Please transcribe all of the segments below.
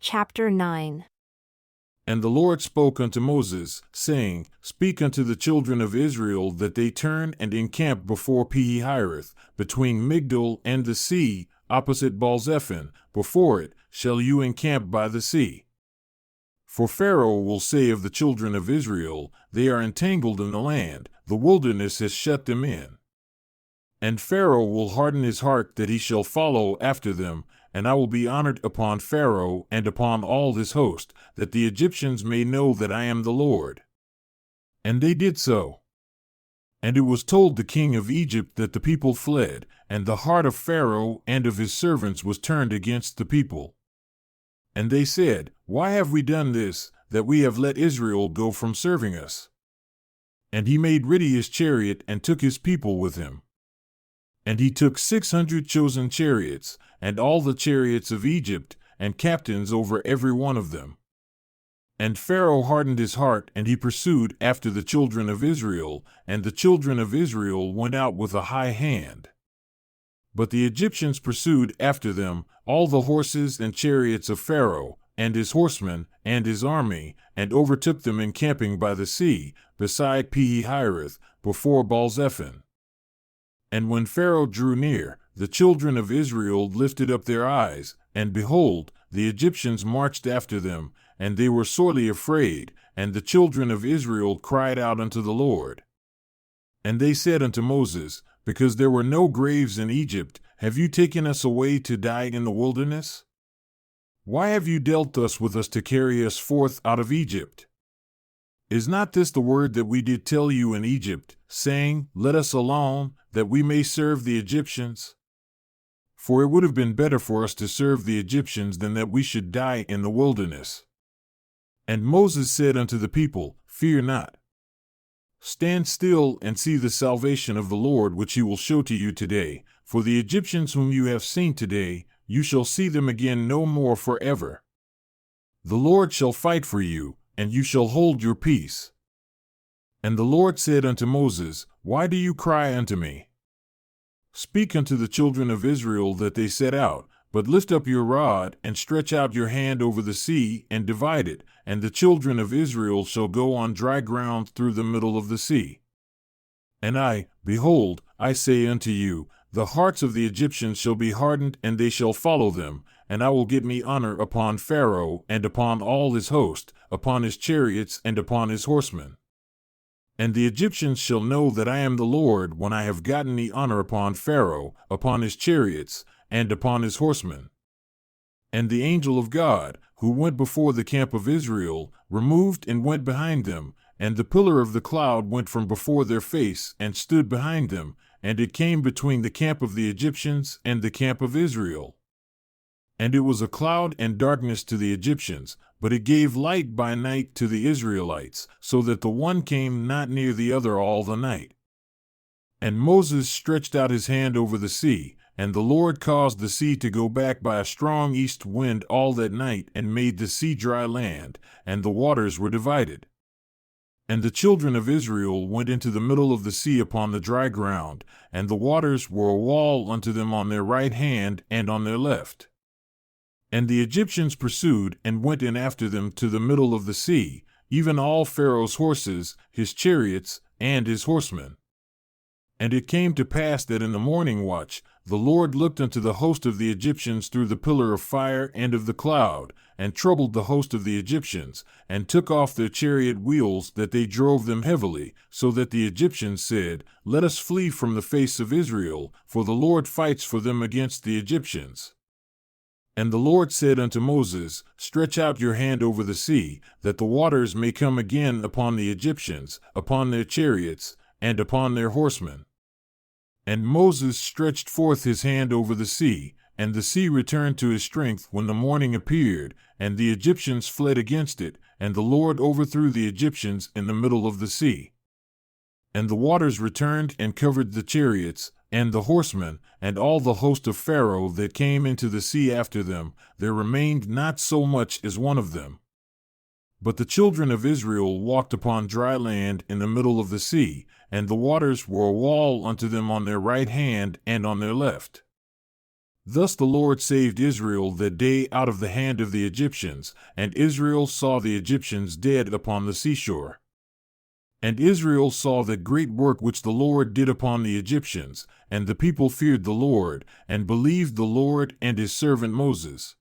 Chapter 9. And the Lord spoke unto Moses, saying, Speak unto the children of Israel that they turn and encamp before Pi-hahiroth, between Migdol and the sea, opposite Baal-zephon. Before it shall you encamp by the sea. For Pharaoh will say of the children of Israel, They are entangled in the land, the wilderness has shut them in. And Pharaoh will harden his heart that he shall follow after them, and I will be honored upon Pharaoh and upon all his host, that the Egyptians may know that I am the Lord. And they did so. And it was told the king of Egypt that the people fled, and the heart of Pharaoh and of his servants was turned against the people. And they said, Why have we done this, that we have let Israel go from serving us? And he made ready his chariot and took his people with him. And he took 600 chosen chariots, and all the chariots of Egypt, and captains over every one of them. And Pharaoh hardened his heart, and he pursued after the children of Israel, and the children of Israel went out with a high hand. But the Egyptians pursued after them, all the horses and chariots of Pharaoh, and his horsemen, and his army, and overtook them encamping by the sea, beside Pi-hahiroth, before Baal-zephon. And when Pharaoh drew near, the children of Israel lifted up their eyes, and behold, the Egyptians marched after them, and they were sorely afraid, and the children of Israel cried out unto the Lord. And they said unto Moses, Because there were no graves in Egypt, have you taken us away to die in the wilderness? Why have you dealt thus with us to carry us forth out of Egypt? Is not this the word that we did tell you in Egypt, saying, Let us alone, that we may serve the Egyptians? For it would have been better for us to serve the Egyptians than that we should die in the wilderness. And Moses said unto the people, Fear not. Stand still and see the salvation of the Lord which he will show to you today. For the Egyptians whom you have seen today, you shall see them again no more forever. The Lord shall fight for you, and you shall hold your peace. And the Lord said unto Moses, Why do you cry unto me? Speak unto the children of Israel that they set out, but lift up your rod, and stretch out your hand over the sea, and divide it, and the children of Israel shall go on dry ground through the middle of the sea. And behold, I say unto you, the hearts of the Egyptians shall be hardened, and they shall follow them, and I will get me honor upon Pharaoh and upon all his host, upon his chariots and upon his horsemen. And the Egyptians shall know that I am the Lord when I have gotten me honor upon Pharaoh, upon his chariots, and upon his horsemen. And the angel of God, who went before the camp of Israel, removed and went behind them, and the pillar of the cloud went from before their face and stood behind them, and it came between the camp of the Egyptians and the camp of Israel. And it was a cloud and darkness to the Egyptians, but it gave light by night to the Israelites, so that the one came not near the other all the night. And Moses stretched out his hand over the sea, and the Lord caused the sea to go back by a strong east wind all that night, and made the sea dry land, and the waters were divided. And the children of Israel went into the middle of the sea upon the dry ground, and the waters were a wall unto them on their right hand and on their left. And the Egyptians pursued and went in after them to the middle of the sea, even all Pharaoh's horses, his chariots, and his horsemen. And it came to pass that in the morning watch, the Lord looked unto the host of the Egyptians through the pillar of fire and of the cloud, and troubled the host of the Egyptians, and took off their chariot wheels that they drove them heavily, so that the Egyptians said, Let us flee from the face of Israel, for the Lord fights for them against the Egyptians. And the Lord said unto Moses, Stretch out your hand over the sea, that the waters may come again upon the Egyptians, upon their chariots, and upon their horsemen. And Moses stretched forth his hand over the sea, and the sea returned to his strength when the morning appeared, and the Egyptians fled against it, and the Lord overthrew the Egyptians in the middle of the sea. And the waters returned and covered the chariots, and the horsemen, and all the host of Pharaoh that came into the sea after them. There remained not so much as one of them. But the children of Israel walked upon dry land in the middle of the sea, and the waters were a wall unto them on their right hand and on their left. Thus the Lord saved Israel that day out of the hand of the Egyptians, and Israel saw the Egyptians dead upon the seashore. And Israel saw the great work which the Lord did upon the Egyptians, and the people feared the Lord, and believed the Lord and his servant Moses.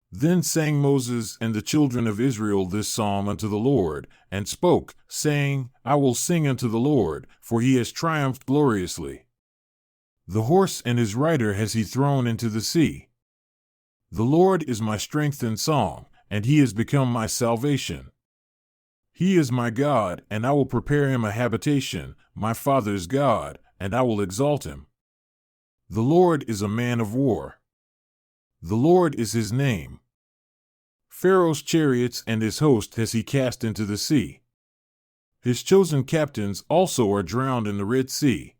Then sang Moses and the children of Israel this psalm unto the Lord, and spoke, saying, I will sing unto the Lord, for he has triumphed gloriously. The horse and his rider has he thrown into the sea. The Lord is my strength and song, and he has become my salvation. He is my God, and I will prepare him a habitation, my father's God, and I will exalt him. The Lord is a man of war. The Lord is his name. Pharaoh's chariots and his host has he cast into the sea. His chosen captains also are drowned in the Red Sea.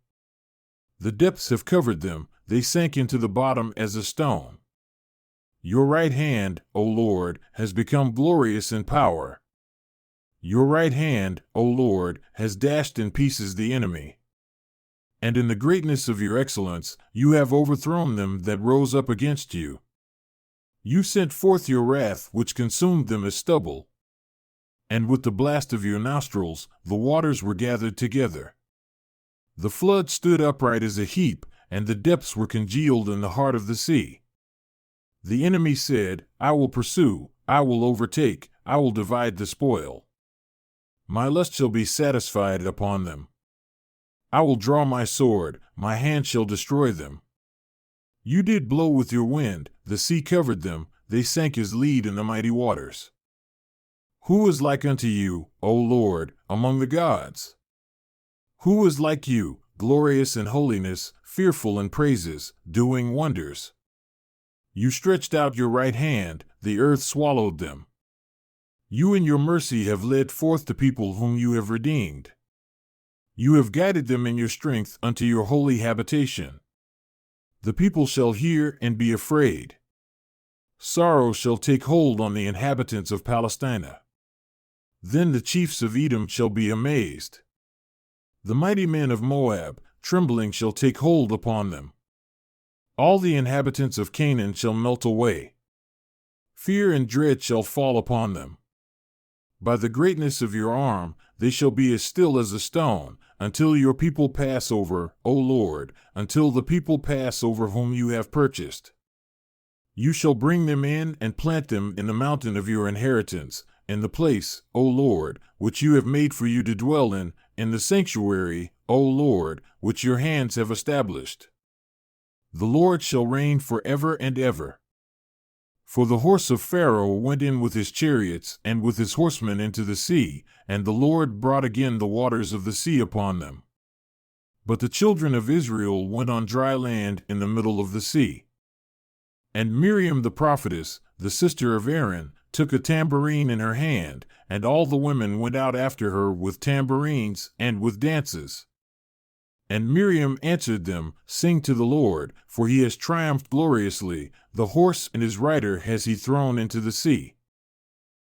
The depths have covered them, they sank into the bottom as a stone. Your right hand, O Lord, has become glorious in power. Your right hand, O Lord, has dashed in pieces the enemy. And in the greatness of your excellence, you have overthrown them that rose up against you. You sent forth your wrath, which consumed them as stubble. And with the blast of your nostrils, the waters were gathered together. The flood stood upright as a heap, and the depths were congealed in the heart of the sea. The enemy said, I will pursue, I will overtake, I will divide the spoil. My lust shall be satisfied upon them. I will draw my sword, my hand shall destroy them. You did blow with your wind, the sea covered them, they sank as lead in the mighty waters. Who is like unto you, O Lord, among the gods? Who is like you, glorious in holiness, fearful in praises, doing wonders? You stretched out your right hand, the earth swallowed them. You in your mercy have led forth the people whom you have redeemed. You have guided them in your strength unto your holy habitation. The people shall hear and be afraid. Sorrow shall take hold on the inhabitants of Palestina. Then the chiefs of Edom shall be amazed. The mighty men of Moab, trembling, shall take hold upon them. All the inhabitants of Canaan shall melt away. Fear and dread shall fall upon them. By the greatness of your arm, they shall be as still as a stone, until your people pass over, O Lord, until the people pass over whom you have purchased. You shall bring them in and plant them in the mountain of your inheritance, in the place, O Lord, which you have made for you to dwell in the sanctuary, O Lord, which your hands have established. The Lord shall reign forever and ever. For the horse of Pharaoh went in with his chariots and with his horsemen into the sea, and the Lord brought again the waters of the sea upon them. But the children of Israel went on dry land in the middle of the sea. And Miriam the prophetess, the sister of Aaron, took a tambourine in her hand, and all the women went out after her with tambourines and with dances. And Miriam answered them, Sing to the Lord, for he has triumphed gloriously, the horse and his rider has he thrown into the sea.